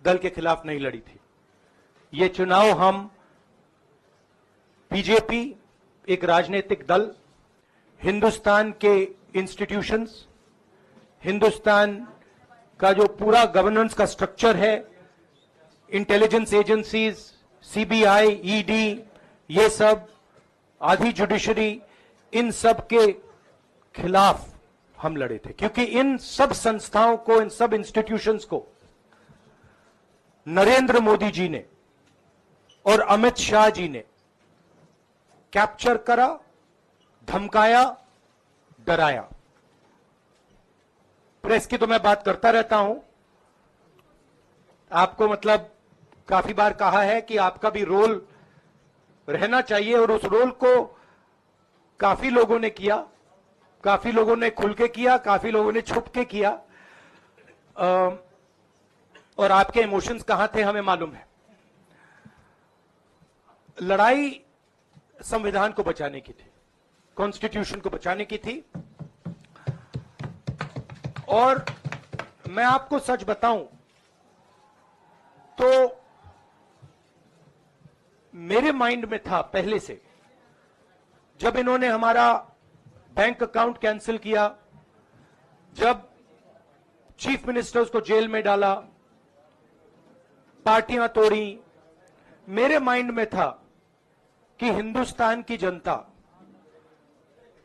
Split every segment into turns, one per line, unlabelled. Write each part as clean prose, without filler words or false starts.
दल के खिलाफ नहीं लड़ी थी। ये चुनाव हम बीजेपी एक राजनीतिक दल, हिंदुस्तान के इंस्टीट्यूशंस, हिंदुस्तान का जो पूरा गवर्नेंस का स्ट्रक्चर है, इंटेलिजेंस एजेंसीज, सीबीआई, ईडी, ये सब, आधी जुडिशरी, इन सब के खिलाफ हम लड़े थे, क्योंकि इन सब संस्थाओं को, इन सब इंस्टीट्यूशंस को नरेंद्र मोदी जी ने और अमित शाह जी ने कैप्चर करा, धमकाया, डराया। प्रेस की तो मैं बात करता रहता हूं, आपको मतलब काफी बार कहा है कि आपका भी रोल रहना चाहिए, और उस रोल को काफी लोगों ने किया, काफी लोगों ने खुल के किया, काफी लोगों ने छुप के किया, और आपके इमोशंस कहां थे हमें मालूम है। लड़ाई संविधान को बचाने की थी, कॉन्स्टिट्यूशन को बचाने की थी, और मैं आपको सच बताऊं तो मेरे माइंड में था पहले से, जब इन्होंने हमारा बैंक अकाउंट कैंसिल किया, जब चीफ मिनिस्टर्स को जेल में डाला, पार्टियां तोड़ी, मेरे माइंड में था कि हिंदुस्तान की जनता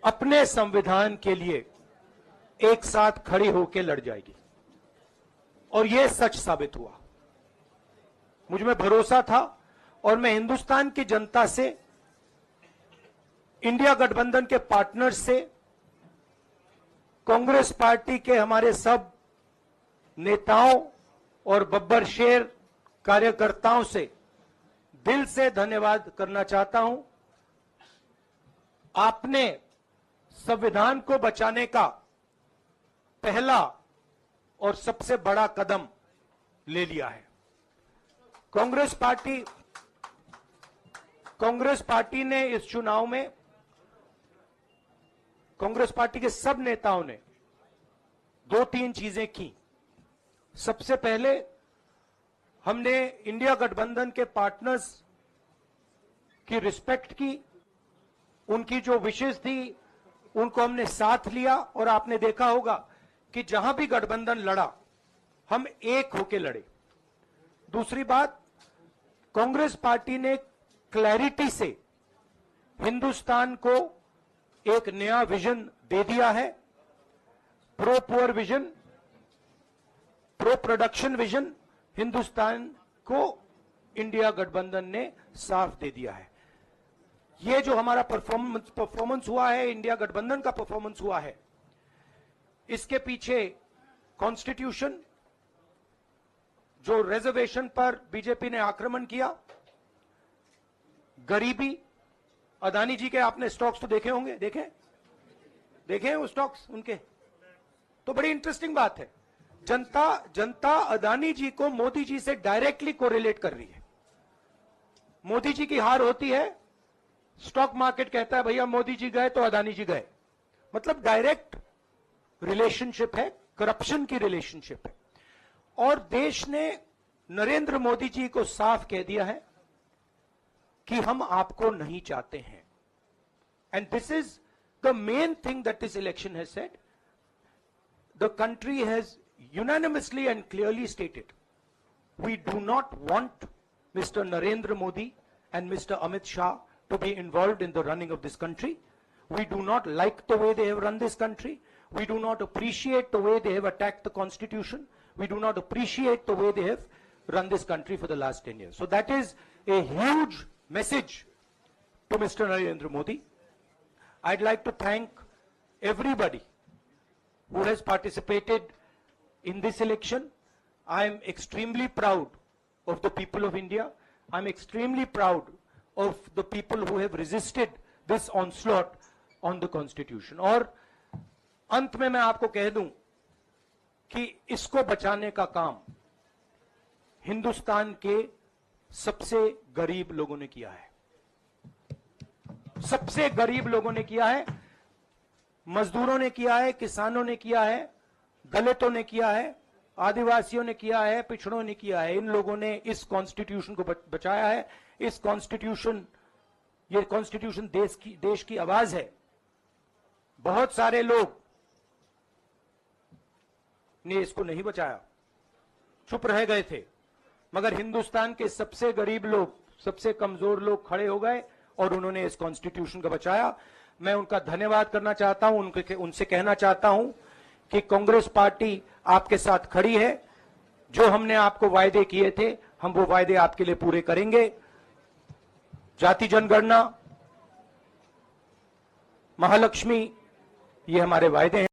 अपने संविधान के लिए एक साथ खड़ी होकर लड़ जाएगी, और यह सच साबित हुआ। मुझ में भरोसा था, और मैं हिंदुस्तान की जनता से, इंडिया गठबंधन के पार्टनर्स से, कांग्रेस पार्टी के हमारे सब नेताओं और बब्बर शेर कार्यकर्ताओं से दिल से धन्यवाद करना चाहता हूं। आपने संविधान को बचाने का पहला और सबसे बड़ा कदम ले लिया है। कांग्रेस पार्टी ने इस चुनाव में, कांग्रेस पार्टी के सब नेताओं ने 2-3 चीजें की। सबसे पहले हमने इंडिया गठबंधन के पार्टनर्स की रिस्पेक्ट की, उनकी जो विशेष थी उनको हमने साथ लिया, और आपने देखा होगा कि जहां भी गठबंधन लड़ा हम एक होकर लड़े। दूसरी बात, कांग्रेस पार्टी ने क्लैरिटी से हिंदुस्तान को एक नया विजन दे दिया है, pro poor vision, pro production vision Hindustan को इंडिया गठबंधन ने साफ दे दिया है। ये जो हमारा परफॉर्मेंस हुआ है, इंडिया गठबंधन का परफॉर्मेंस हुआ है, इसके पीछे कॉन्स्टिट्यूशन, जो रिजर्वेशन पर बीजेपी ने आक्रमण किया, गरीबी, अदानी जी के आपने स्टॉक्स तो देखे होंगे, देखे हैं वो स्टॉक्स उनके, तो बड़ी इंटरेस्टिंग बात है। जनता अदानी जी को मोदी जी से डायरेक्टली कोरिलेट कर रही है। मोदी जी की हार होती है, स्टॉक मार्केट कहता है भैया मोदी जी गए तो अदानी जी गए, मतलब डायरेक्ट रिलेशनशिप है, करप्शन की रिलेशनशिप है। और देश ने नरेंद्र मोदी जी को साफ कह दिया है कि हम आपको नहीं चाहते हैं, and this is the main thing that this election has said. The country has unanimously and clearly stated, we do not want Mr. Narendra Modi and Mr. Amit Shah to be involved in the running of this country. We do not like the way they have run this country. We do not appreciate the way they have attacked the constitution. We do not appreciate the way they have run this country for the last 10 years. So that is a huge message to Mr. Narendra Modi. I'd like to thank everybody who has participated in this election. I am extremely proud of the people of India. I'm extremely proud of the people who have resisted this onslaught on the constitution. और अंत में मैं आपको कह दूं कि इसको बचाने का काम हिंदुस्तान के सबसे गरीब लोगों ने किया है, सबसे गरीब लोगों ने किया है, मजदूरों ने किया है, किसानों ने किया है, दलितों ने किया है, आदिवासियों ने किया है, पिछड़ों ने किया है। इन लोगों ने इस कॉन्स्टिट्यूशन को बचाया है। इस कॉन्स्टिट्यूशन, ये कॉन्स्टिट्यूशन देश की आवाज है। बहुत सारे लोग ने इसको नहीं बचाया, चुप रह गए थे, मगर हिंदुस्तान के सबसे गरीब लोग, सबसे कमजोर लोग खड़े हो गए और उन्होंने इस कॉन्स्टिट्यूशन को बचाया। मैं उनका धन्यवाद करना चाहता हूं, उनसे कहना चाहता हूं कि कांग्रेस पार्टी आपके साथ खड़ी है। जो हमने आपको वायदे किए थे, हम वो वायदे आपके लिए पूरे करेंगे। जाति जनगणना, महालक्ष्मी, ये हमारे वायदे हैं।